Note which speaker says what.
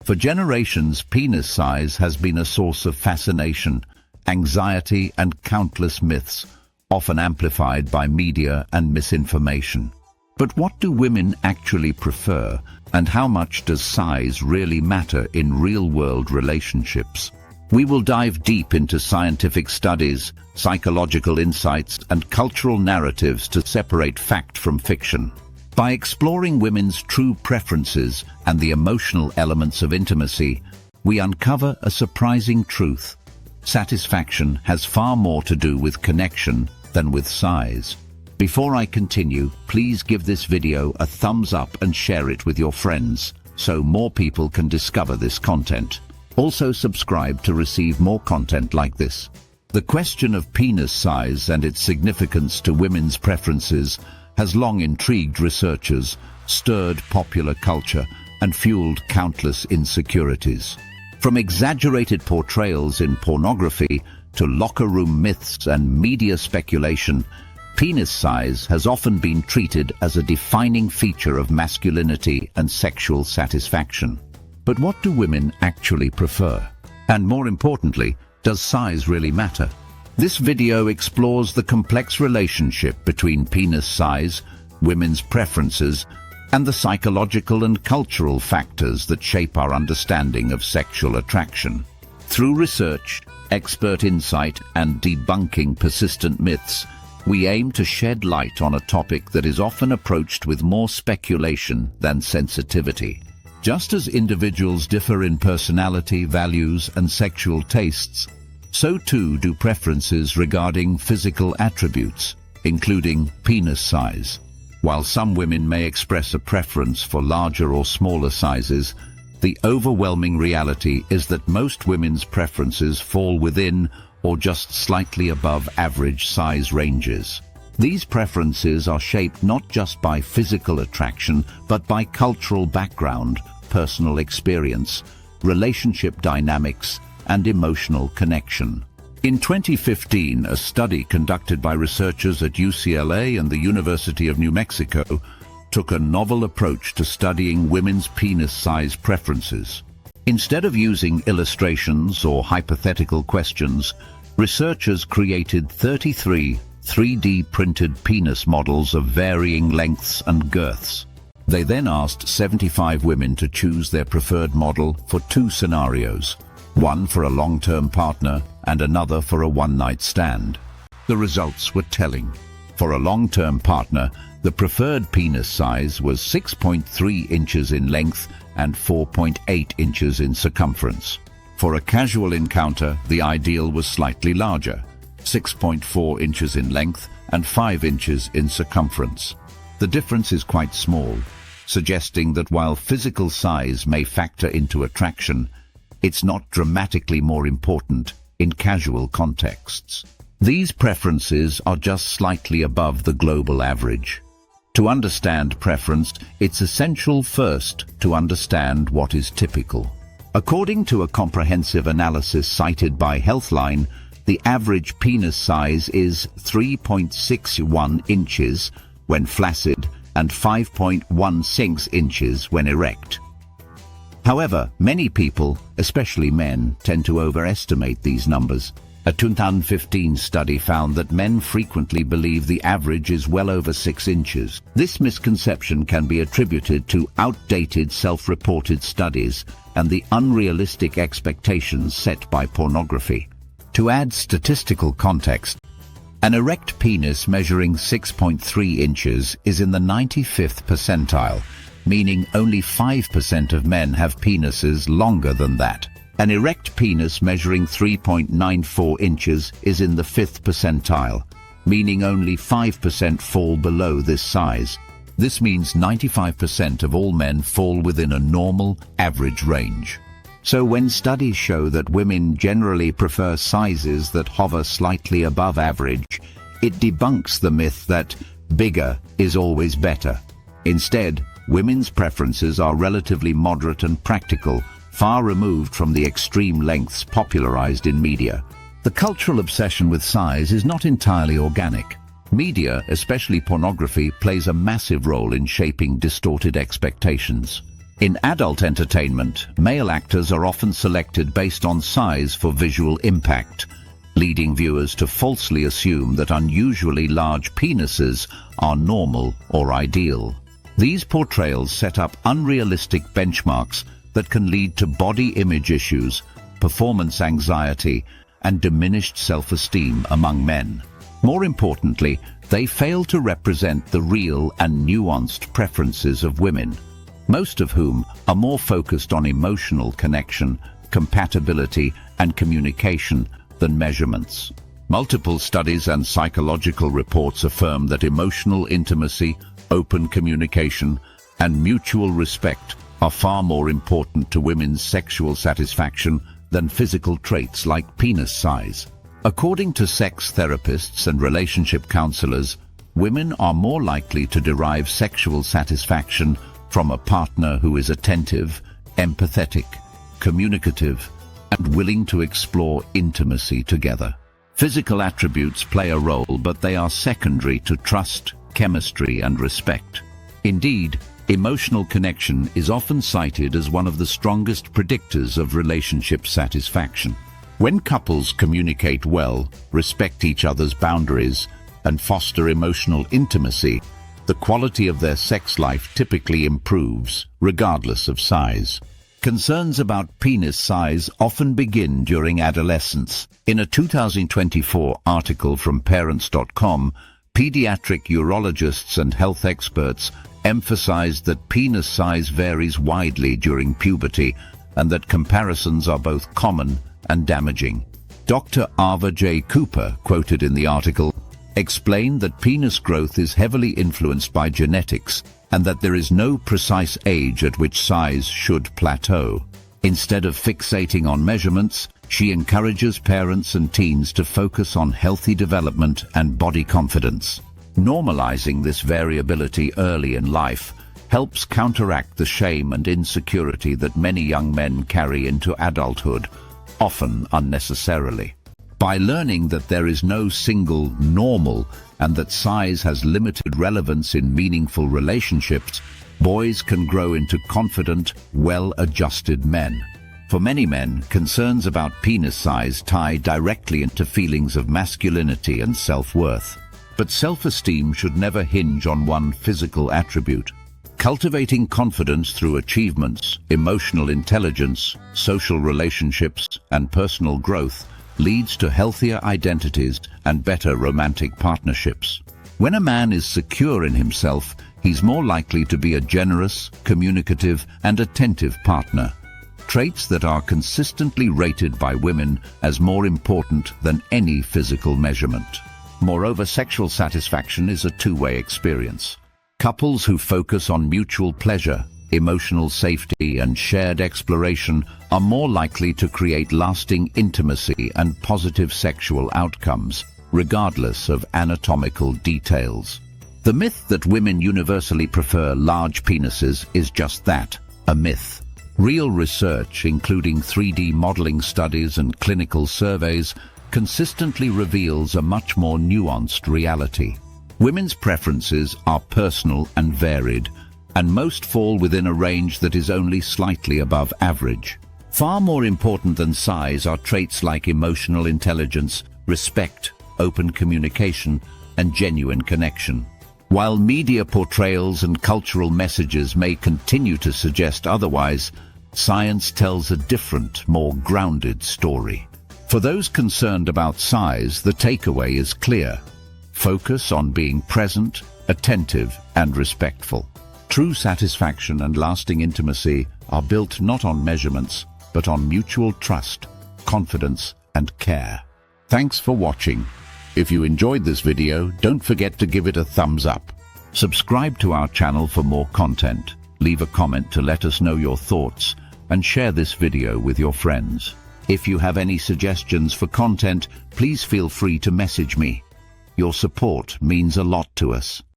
Speaker 1: For generations, penis size has been a source of fascination, anxiety, and countless myths, often amplified by media and misinformation. But what do women actually prefer, and how much does size really matter in real-world relationships? We will dive deep into scientific studies, psychological insights, and cultural narratives to separate fact from fiction. By exploring women's true preferences and the emotional elements of intimacy, we uncover a surprising truth. Satisfaction has far more to do with connection than with size. Before I continue, please give this video a thumbs up and share it with your friends, so more people can discover this content. Also subscribe to receive more content like this. The question of penis size and its significance to women's preferences has long intrigued researchers, stirred popular culture, and fueled countless insecurities. From exaggerated portrayals in pornography to locker room myths and media speculation, penis size has often been treated as a defining feature of masculinity and sexual satisfaction. But what do women actually prefer? And more importantly, does size really matter? This video explores the complex relationship between penis size, women's preferences, and the psychological and cultural factors that shape our understanding of sexual attraction. Through research, expert insight, and debunking persistent myths, we aim to shed light on a topic that is often approached with more speculation than sensitivity. Just as individuals differ in personality, values, and sexual tastes, so too do preferences regarding physical attributes, including penis size. While some women may express a preference for larger or smaller sizes, the overwhelming reality is that most women's preferences fall within or just slightly above average size ranges. These preferences are shaped not just by physical attraction, but by cultural background, personal experience, relationship dynamics, and emotional connection. In 2015, a study conducted by researchers at UCLA and the University of New Mexico took a novel approach to studying women's penis size preferences. Instead of using illustrations or hypothetical questions, researchers created 33 3D printed penis models of varying lengths and girths. They then asked 75 women to choose their preferred model for two scenarios, one for a long-term partner and another for a one-night stand. The results were telling. For a long-term partner, the preferred penis size was 6.3 inches in length and 4.8 inches in circumference. For a casual encounter, the ideal was slightly larger, 6.4 inches in length and 5 inches in circumference. The difference is quite small, suggesting that while physical size may factor into attraction, it's not dramatically more important in casual contexts. These preferences are just slightly above the global average. To understand preference, it's essential first to understand what is typical. According to a comprehensive analysis cited by Healthline, the average penis size is 3.61 inches when flaccid and 5.16 inches when erect. However, many people, especially men, tend to overestimate these numbers. A 2015 study found that men frequently believe the average is well over 6 inches. This misconception can be attributed to outdated self-reported studies and the unrealistic expectations set by pornography. To add statistical context, an erect penis measuring 6.3 inches is in the 95th percentile, meaning only 5% of men have penises longer than that. An erect penis measuring 3.94 inches is in the 5th percentile, meaning only 5% fall below this size. This means 95% of all men fall within a normal, average range. So when studies show that women generally prefer sizes that hover slightly above average, it debunks the myth that bigger is always better. Instead, women's preferences are relatively moderate and practical, far removed from the extreme lengths popularized in media. The cultural obsession with size is not entirely organic. Media, especially pornography, plays a massive role in shaping distorted expectations. In adult entertainment, male actors are often selected based on size for visual impact, leading viewers to falsely assume that unusually large penises are normal or ideal. These portrayals set up unrealistic benchmarks that can lead to body image issues, performance anxiety, and diminished self-esteem among men. More importantly, they fail to represent the real and nuanced preferences of women, most of whom are more focused on emotional connection, compatibility, and communication than measurements. Multiple studies and psychological reports affirm that emotional intimacy, open communication, and mutual respect are far more important to women's sexual satisfaction than physical traits like penis size. According to sex therapists and relationship counselors, women are more likely to derive sexual satisfaction from a partner who is attentive, empathetic, communicative, and willing to explore intimacy together. Physical attributes play a role, but they are secondary to trust, chemistry, and respect. Indeed, emotional connection is often cited as one of the strongest predictors of relationship satisfaction. When couples communicate well, respect each other's boundaries, and foster emotional intimacy, the quality of their sex life typically improves, regardless of size. Concerns about penis size often begin during adolescence. In a 2024 article from Parents.com, pediatric urologists and health experts emphasized that penis size varies widely during puberty and that comparisons are both common and damaging. Dr. Ava J. Cooper, quoted in the article, explained that penis growth is heavily influenced by genetics and that there is no precise age at which size should plateau. Instead of fixating on measurements, she encourages parents and teens to focus on healthy development and body confidence. Normalizing this variability early in life helps counteract the shame and insecurity that many young men carry into adulthood, often unnecessarily. By learning that there is no single normal and that size has limited relevance in meaningful relationships, boys can grow into confident, well-adjusted men. For many men, concerns about penis size tie directly into feelings of masculinity and self-worth. But self-esteem should never hinge on one physical attribute. Cultivating confidence through achievements, emotional intelligence, social relationships, and personal growth leads to healthier identities and better romantic partnerships. When a man is secure in himself, he's more likely to be a generous, communicative, and attentive partner, traits that are consistently rated by women as more important than any physical measurement. Moreover, sexual satisfaction is a two-way experience. Couples who focus on mutual pleasure, emotional safety, and shared exploration are more likely to create lasting intimacy and positive sexual outcomes, regardless of anatomical details. The myth that women universally prefer large penises is just that, a myth. Real research, including 3D modeling studies and clinical surveys, consistently reveals a much more nuanced reality. Women's preferences are personal and varied, and most fall within a range that is only slightly above average. Far more important than size are traits like emotional intelligence, respect, open communication, and genuine connection. While media portrayals and cultural messages may continue to suggest otherwise, science tells a different, more grounded story. For those concerned about size, the takeaway is clear. Focus on being present, attentive, and respectful. True satisfaction and lasting intimacy are built not on measurements, but on mutual trust, confidence, and care. Thanks for watching. If you enjoyed this video, don't forget to give it a thumbs up. Subscribe to our channel for more content. Leave a comment to let us know your thoughts, and share this video with your friends. If you have any suggestions for content, please feel free to message me. Your support means a lot to us.